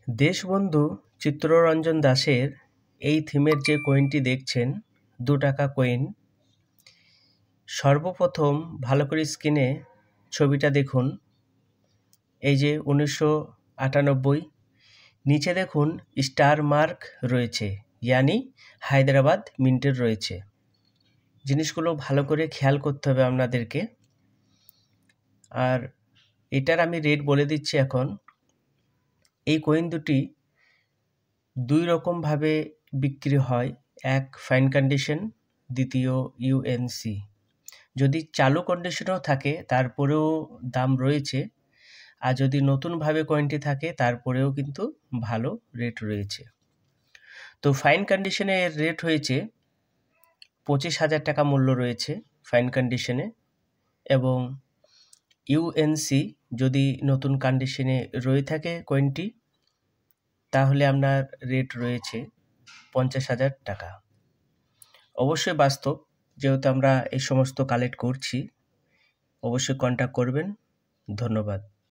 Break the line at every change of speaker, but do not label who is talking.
দেশবন্ধু চিত্তরঞ্জন দাশের এই থিমের যে কয়েনটি দেখছেন, 2 টাকা কয়েন। সর্বপ্রথম ভালো করে স্ক্রিনে ছবিটা দেখুন। এই যে 1998, নিচে দেখুন স্টার মার্ক রয়েছে, ইয়ানি হায়দ্রাবাদ মিন্টের রয়েছে। জিনিসগুলো ভালো করে খেয়াল করতে হবে আপনাদেরকে। আর এটার আমি রেট বলে দিচ্ছি এখন। এই কয়েন দুটি 2 রকমভাবে বিক্রি হয়, এক ফাইন কন্ডিশন, দ্বিতীয় ইউএনসি। যদি চালু কন্ডিশনেও থাকে তারপরেও দাম রয়েছে, আর যদি নতুনভাবে কয়েনটি থাকে তারপরেও কিন্তু ভালো রেট রয়েছে। তো ফাইন কন্ডিশনে এর রেট হয়েছে 25,000 টাকা মূল্য রয়েছে ফাইন কন্ডিশনে, এবং ইউএনসি যদি নতুন কন্ডিশনে রয়ে থাকে কয়েনটি, তাহলে আপনার রেট রয়েছে 50,000 টাকা। অবশ্যই বাস্তব, যেহেতু আমরা এই সমস্ত কালেক্ট করছি। অবশ্যই কন্ট্যাক্ট করবেন। ধন্যবাদ।